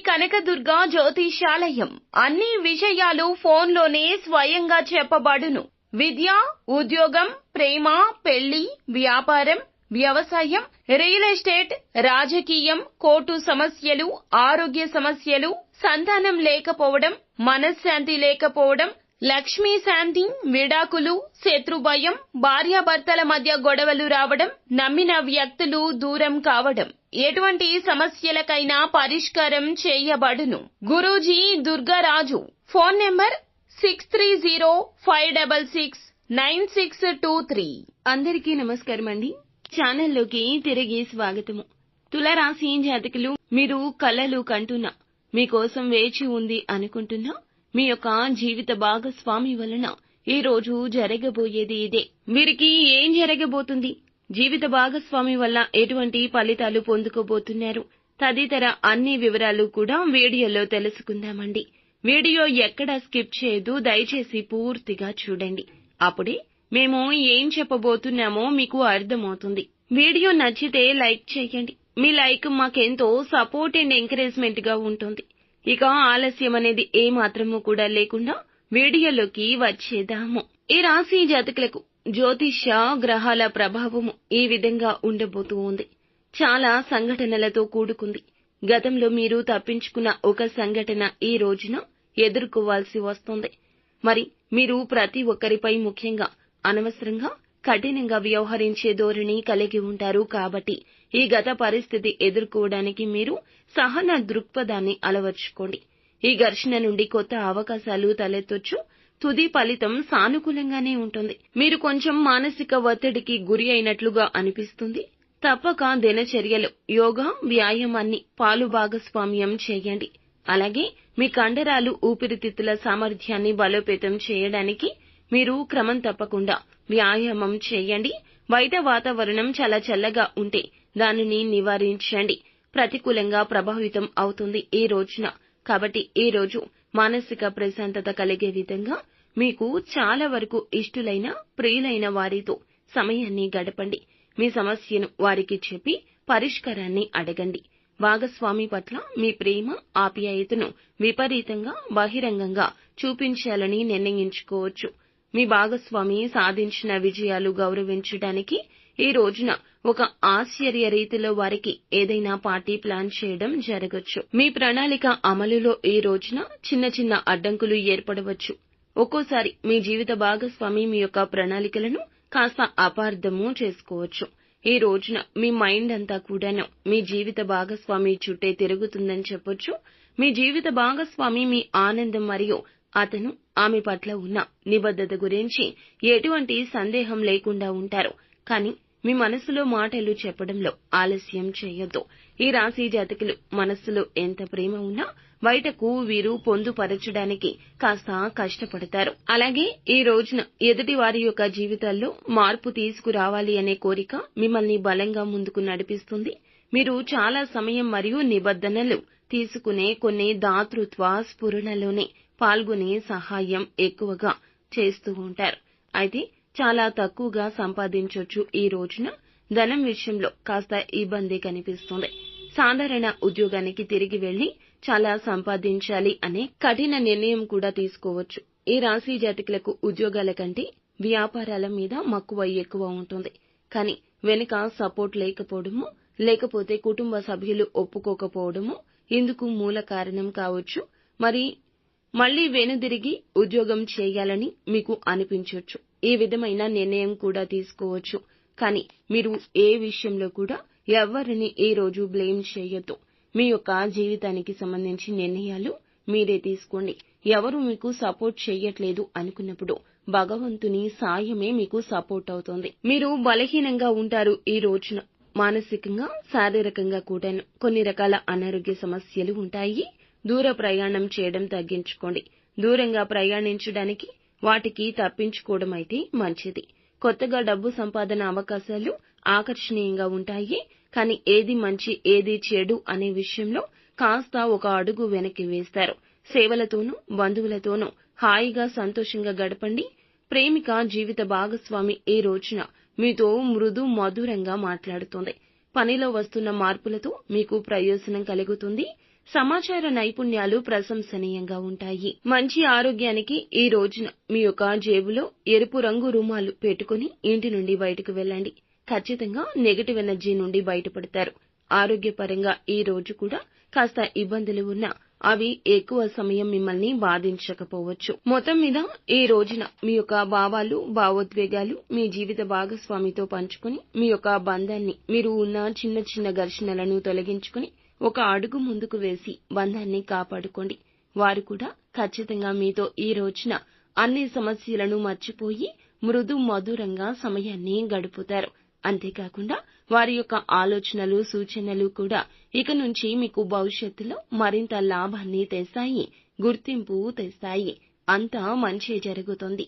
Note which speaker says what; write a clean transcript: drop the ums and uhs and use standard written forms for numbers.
Speaker 1: కనకదుర్గ జ్యోతిషాలయం. అన్ని విషయాలు ఫోన్లోనే స్వయంగా చెప్పబడును. విద్య, ఉద్యోగం, ప్రేమ, పెళ్లి, వ్యాపారం, వ్యవసాయం, రియల్ ఎస్టేట్, రాజకీయం, కోర్టు సమస్యలు, ఆరోగ్య సమస్యలు, సంతానం లేకపోవడం, మనశ్శాంతి లేకపోవడం, లక్ష్మీ శాంతి, విడాకులు, శత్రుభయం, భార్యాభర్తల మధ్య గొడవలు రావడం, నమ్మిన వ్యక్తులు దూరం కావడం, ఎటువంటి సమస్యలకైనా పరిష్కారం చేయబడును. గురూజీ దుర్గారాజు. Phone number 6305669623. అందరికీ నమస్కారం అండి. ఛానల్లోకి తిరిగి స్వాగతము. తులారాశి జాతకులు, మీరు కలలు కంటున్నా, మీకోసం వేచి ఉంది అనుకుంటున్నా మీ యొక్క జీవిత భాగస్వామి వలన ఈ రోజు జరగబోయేది ఇదే. వీరికి ఏం జరగబోతుంది, జీవిత భాగస్వామి వల్ల ఎటువంటి ఫలితాలు పొందుకోబోతున్నారు, తదితర అన్ని వివరాలు కూడా వీడియోలో తెలుసుకుందామండి. వీడియో ఎక్కడా స్కిప్ చేయొద్దు, దయచేసి పూర్తిగా చూడండి. అప్పుడే మేము ఏం చెప్పబోతున్నామో మీకు అర్థమవుతుంది. వీడియో నచ్చితే లైక్ చేయండి. మీ లైక్ మాకెంతో సపోర్ట్ అండ్ ఎంకరేజ్మెంట్ గా ఉంటుంది. ఇక ఆలస్యం అనేది ఏమాత్రము కూడా లేకుండా వీడియోలోకి వచ్చేద్దాము. ఈ రాశి జాతకులకు జ్యోతిష్య గ్రహాల ప్రభావము ఈ విధంగా ఉండబోతూ ఉంది. చాలా సంఘటనలతో కూడుకుంది. గతంలో మీరు తప్పించుకున్న ఒక సంఘటన ఈ రోజున ఎదుర్కోవాల్సి వస్తుంది. మరి మీరు ప్రతి ఒక్కరిపై, ముఖ్యంగా అనవసరంగా కఠినంగా వ్యవహరించే ధోరణి కలిగి ఉంటారు. కాబట్టి ఈ గత పరిస్థితి ఎదుర్కోవడానికి మీరు సహన దృక్పథాన్ని అలవర్చుకోండి. ఈ ఘర్షణ నుండి కొత్త అవకాశాలు తలెత్తొచ్చు. తుది ఫలితం సానుకూలంగానే ఉంటుంది. మీరు కొంచెం మానసిక ఒత్తిడికి గురి అయినట్లుగా అనిపిస్తుంది. తప్పక దినచర్యలో యోగా, వ్యాయామాన్ని పాలు భాగస్వామ్యం చేయండి. అలాగే మీ కండరాలు, ఊపిరితిత్తుల సామర్థ్యాన్ని బలోపేతం చేయడానికి మీరు క్రమం తప్పకుండా వ్యాయామం చేయండి. బయట వాతావరణం చాలా చల్లగా ఉంటే దానిని నివారించండి. ప్రతికూలంగా ప్రభావితం అవుతుంది ఈ రోజున. కాబట్టి ఈ రోజు మానసిక ప్రశాంతత కలిగే విధంగా మీకు చాలా వరకు ఇష్టులైన, ప్రియులైన వారితో సమయాన్ని గడపండి. మీ సమస్యను వారికి చెప్పి పరిష్కారాన్ని అడగండి. భాగస్వామి పట్ల మీ ప్రేమ, ఆప్యాయతను విపరీతంగా బహిరంగంగా చూపించాలని నిర్ణయించుకోవచ్చు. మీ భాగస్వామి సాధించిన విజయాలు గౌరవించడానికి ఈ రోజున ఒక ఆశ్చర్య రీతిలో వారికి ఏదైనా పార్టీ ప్లాన్ చేయడం జరగచ్చు. మీ ప్రణాళిక అమలులో ఈ రోజున చిన్న చిన్న అడ్డంకులు ఏర్పడవచ్చు. ఒక్కోసారి మీ జీవిత భాగస్వామి మీ యొక్క ప్రణాళికలను కాస్త అపార్థము చేసుకోవచ్చు. ఈ రోజున మీ మైండ్ అంతా కూడాను మీ జీవిత భాగస్వామి చుట్టే తిరుగుతుందని చెప్పొచ్చు. మీ జీవిత భాగస్వామి మీ ఆనందం మరియు అతను ఆమె పట్ల ఉన్న నిబద్ధత గురించి ఎటువంటి సందేహం లేకుండా ఉంటారు. కానీ మీ మనసులో మాటలు చెప్పడంలో ఆలస్యం చేయొద్దు. ఈ రాశి జాతకులు మనస్సులో ఎంత ప్రేమ ఉన్నా బయటకు వీరు పొందుపరచడానికి కాస్త కష్టపడతారు. అలాగే ఈ రోజున ఎదుటి వారి యొక్క జీవితాల్లో మార్పు తీసుకురావాలి అనే కోరిక మిమ్మల్ని బలంగా ముందుకు నడిపిస్తుంది. మీరు చాలా సమయం మరియు నిబద్ధనలు తీసుకునే కొన్ని దాతృత్వ స్ఫురణలోనే పాల్గొనే సహాయం ఎక్కువగా చేస్తూ ఉంటారు. అయితే చాలా తక్కువగా సంపాదించొచ్చు. ఈ రోజున ధనం విషయంలో కాస్త ఇబ్బంది కనిపిస్తుంది. సాధారణ ఉద్యోగానికి తిరిగి వెళ్లి చాలా సంపాదించాలి అనే కఠిన నిర్ణయం కూడా తీసుకోవచ్చు. ఈ రాశి జాతకులకు ఉద్యోగాల కంటే వ్యాపారాల మీద మక్కువ ఎక్కువ ఉంటుంది. కానీ వెనుక సపోర్ట్ లేకపోవడము, లేకపోతే కుటుంబ సభ్యులు ఒప్పుకోకపోవడము ఇందుకు మూల కారణం కావచ్చు. మళ్లీ వెనుదిరిగి ఉద్యోగం చేయాలని మీకు అనిపించొచ్చు. ఈ విధమైన నిర్ణయం కూడా తీసుకోవచ్చు. కానీ మీరు ఏ విషయంలో కూడా ఎవరిని ఈ రోజు బ్లేమ్ చేయొద్దు. మీ యొక్క జీవితానికి సంబంధించి నిర్ణయాలు మీరే తీసుకోండి. ఎవరు మీకు సపోర్ట్ చేయట్లేదు అనుకున్నప్పుడు భగవంతుని సాయమే మీకు సపోర్ట్ అవుతుంది. మీరు బలహీనంగా ఉంటారు ఈ రోజున. మానసికంగా, శారీరకంగా కూడాను కొన్ని రకాల అనారోగ్య సమస్యలు ఉంటాయి. దూర ప్రయాణం చేయడం తగ్గించుకోండి. దూరంగా ప్రయాణించడానికి వాటికి తప్పించుకోవడం అయితే మంచిది. కొత్తగా డబ్బు సంపాదన అవకాశాలు ఆకర్షణీయంగా ఉంటాయి. కానీ ఏది మంచి, ఏది చెడు అనే విషయంలో కాస్త ఒక అడుగు వెనక్కి వేస్తారు. సేవలతోనూ, బంధువులతోనూ హాయిగా, సంతోషంగా గడపండి. ప్రేమిక జీవిత భాగస్వామి ఈ రోజున మీతో మృదు మధురంగా మాట్లాడుతుంది. పనిలో వస్తున్న మార్పులతో మీకు ప్రయోజనం కలుగుతుంది. సమాచార నైపుణ్యాలు ప్రశంసనీయంగా ఉంటాయి. మంచి ఆరోగ్యానికి ఈ రోజున మీ యొక్క జేబులో ఎరుపు రంగు రుమాలు పెట్టుకుని ఇంటి నుండి బయటకు వెళ్ళండి. ఖచ్చితంగా నెగటివ్ ఎనర్జీ నుండి బయటపడతారు. ఆరోగ్యపరంగా ఈ రోజు కూడా కాస్త ఇబ్బందులు ఉన్నా అవి ఎక్కువ సమయం మిమ్మల్ని బాధించకపోవచ్చు. మొత్తం మీద ఈ రోజున మీ యొక్క భావాలు, భావోద్వేగాలు మీ జీవిత భాగస్వామితో పంచుకుని మీ యొక్క బంధాన్ని, మీరు ఉన్న చిన్న చిన్న ఘర్షణలను తొలగించుకుని ఒక అడుగు ముందుకు వేసి బంధాన్ని కాపాడుకోండి. వారు కూడా ఖచ్చితంగా మీతో ఈ రోజున అన్ని సమస్యలను మర్చిపోయి మృదు మధురంగా సమయాన్ని గడుపుతారు. అంతేకాకుండా వారి యొక్క ఆలోచనలు, సూచనలు కూడా ఇక నుంచి మీకు భవిష్యత్తులో మరింత లాభాన్ని తెస్తాయి, గుర్తింపు తెస్తాయి. అంతా మంచే జరుగుతుంది.